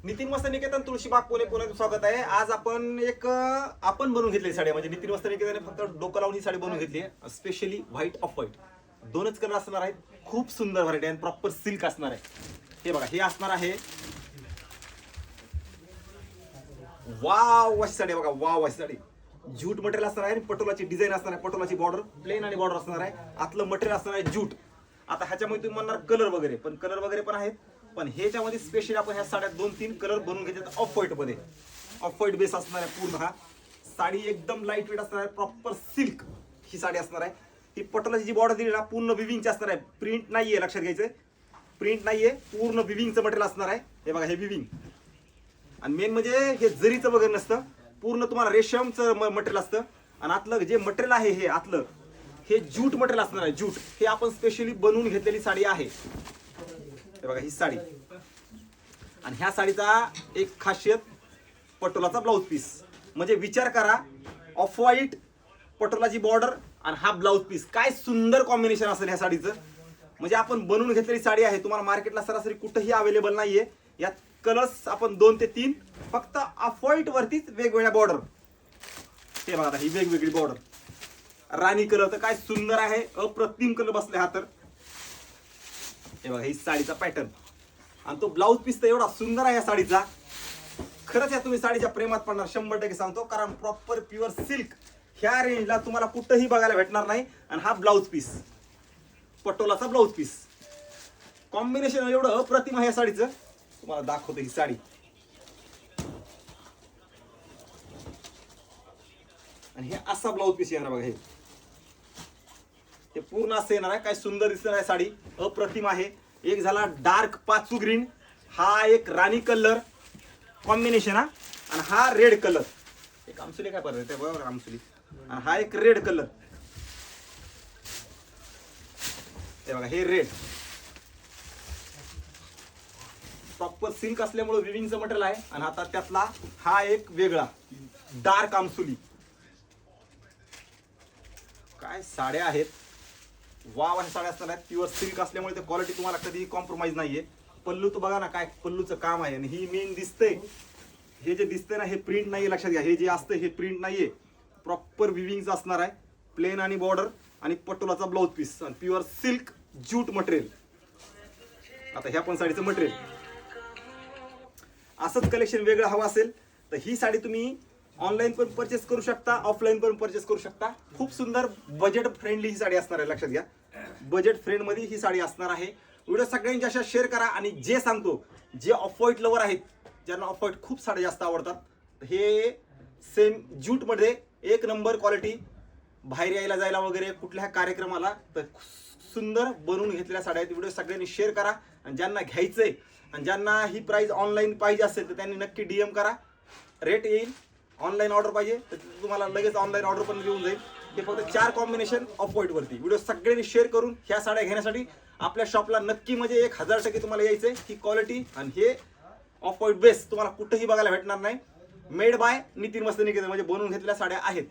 नितीन वस्त्र निकेतन तुळशीबाग पुणे पुण्यात स्वागत आहे. आज आपण आपण बनवून घेतलेली साडी म्हणजे नितीन वस्त्र निकेतन फक्त डोकं लावून ही साडी बनवून घेतली आहे. स्पेशली व्हाईट ऑफ व्हाईट दोनच कलर असणार आहेत. खूप सुंदर व्हरायटी आणि प्रॉपर सिल्क असणार आहे. हे बघा, हे असणार आहे वाव अशी साडी बघा, वाव अशी साडी. ज्यूट मटेरियल असणार आहे, पटोलाची डिझाईन असणार आहे, पटोलाची बॉर्डर प्लेन आणि बॉर्डर असणार आहे. आतलं मटेरियल असणार आहे ज्यूट. आता ह्याच्यामध्ये तुम्ही म्हणणार कलर वगैरे पण आहेत. पण ह्याच्यामध्ये स्पेशली आपण ह्या साड्या 2-3 कलर बनवून घेतात ऑफ व्हाईट मध्ये. ऑफ व्हाईट बेस असणार आहे पूर्ण. हा साडी एकदम लाईट वेट असणार आहे, प्रॉपर सिल्क ही साडी असणार आहे. ही पटोलाची जी बॉर्डर दिली ना पूर्ण विविंगची असणार आहे. प्रिंट नाहीये, लक्षात घ्यायचं, प्रिंट नाहीये, पूर्ण विविंगचं मटेरियल असणार आहे. हे बघा, हे विविंग. आणि मेन म्हणजे हे जरीचं वगैरे नसतं, पूर्ण तुम्हाला रेशमचं मटेरियल असतं. आणि आतलं जे मटेरियल आहे हे आतलं हे ज्यूट मटेरियल असणार आहे. ज्यूट हे आपण स्पेशली बनवून घेतलेली साडी आहे. हे बघा, ही साडी. आणि ह्या साडीचा एक खासियत पटोलाचा ब्लाऊज पीस. म्हणजे विचार करा, ऑफ व्हाईट पटोलाची बॉर्डर आणि हा ब्लाऊज पीस, काय सुंदर कॉम्बिनेशन असेल ह्या साडीचं. म्हणजे आपण बनवून घेतलेली साडी आहे. तुम्हाला मार्केटला सरासरी कुठेही अवेलेबल नाहीये. यात कलर्स आपण 2 ते 3 फक्त ऑफ व्हाईट वरतीच वेगवेगळ्या बॉर्डर. हे बघा, आता ही वेगवेगळी बॉर्डर. राणी कलर तर काय सुंदर आहे, अप्रतिम कलर बसले हा तर. हे बघा, ही साडीचा पॅटर्न आणि तो ब्लाऊज पीस तर एवढा सुंदर आहे या साडीचा. खरंच या तुम्ही साडीच्या प्रेमात पडणार 100% सांगतो. कारण प्रॉपर प्युअर सिल्क ह्या रेंजला तुम्हाला कुठंही बघायला भेटणार नाही. आणि हा ब्लाऊज पीस, पटोलाचा ब्लाऊज पीस, कॉम्बिनेशन एवढं अप्रतिम आहे या साडीचं. तुम्हाला दाखवतो ही साडी. आणि हे असा ब्लाऊज पीस येणार बघा. हे पूर्ण असं येणार आहे. काय सुंदर दिसणार आहे साडी, अप्रतिम आहे. एक झाला डार्क पाचू ग्रीन, हा एक राणी कलर कॉम्बिनेशन हा, आणि हा रेड कलर. एक आमसुली काय परत बरोबर आमसुली. आणि हा एक रेड कलर. हे बघा, हे रेड प्रॉपर सिल्क असल्यामुळे विविंगचं मटेरियल आहे. आणि आता त्यातला हा एक वेगळा डार्क आमसुली. काय साड्या आहेत, वाव अशा साड्या असतात. प्युअर सिल्क असल्यामुळे ते क्वालिटी तुम्हाला कधीही कॉम्प्रोमाइज नाहीये. पल्लू तर बघा ना, काय पल्लूचं काम आहे. आणि ही मेन दिसतंय, हे जे दिसतंय ना हे प्रिंट नाहीये, लक्षात घ्या. हे जे असतं हे प्रिंट नाहीये, प्रॉपर विविंगचं असणार आहे. प्लेन आणि बॉर्डर आणि पटोलाचा ब्लाऊज पीस आणि प्युअर सिल्क ज्यूट मटेरियल. आता ह्या पण साडीचं मटेरियल असंच कलेक्शन वेगळं हवं असेल तर ही साडी तुम्ही ऑनलाईन पण परचेस करू शकता, ऑफलाईन पण परचेस करू शकता. खूप सुंदर बजेट फ्रेंडली ही साडी असणार आहे, लक्षात घ्या. बजेट फ्रेंड मध्ये ही साडी असणार आहे. व्हिडिओ सगळ्यांच्या अशा शेअर करा. आणि जे सांगतो, जे ऑफ व्हाईट लवर आहेत, ज्यांना ऑफ व्हाईट खूप साड्या जास्त आवडतात, हे सेम ज्यूट मध्ये एक नंबर क्वालिटी. बाहेर यायला जायला वगैरे कुठल्या कार्यक्रमाला तर सुंदर बनवून घेतलेल्या साड्या आहेत. व्हिडिओ सगळ्यांनी शेअर करा. आणि ज्यांना घ्यायचंय आणि ज्यांना ही प्राइस ऑनलाईन पाहिजे असेल तर त्यांनी नक्की DM करा. रेट येईल. ऑनलाईन ऑर्डर पाहिजे तर तुम्हाला लगेच ऑनलाईन ऑर्डर पण येऊन जाईल. हे फक्त 4 कॉम्बिनेशन ऑफ व्हाईट वरती. व्हिडिओ सगळ्यांनी शेअर करून ह्या साड्या घेण्यासाठी आपल्या शॉपला नक्की म्हणजे 1000% तुम्हाला यायचंय. ही क्वालिटी आणि हे ऑफ व्हाईट बेस तुम्हाला कुठेही बघायला भेटणार नाही. मेड बाय नितीन वस्त्र निकेतन, म्हणजे बनवून घेतलेल्या साड्या आहेत.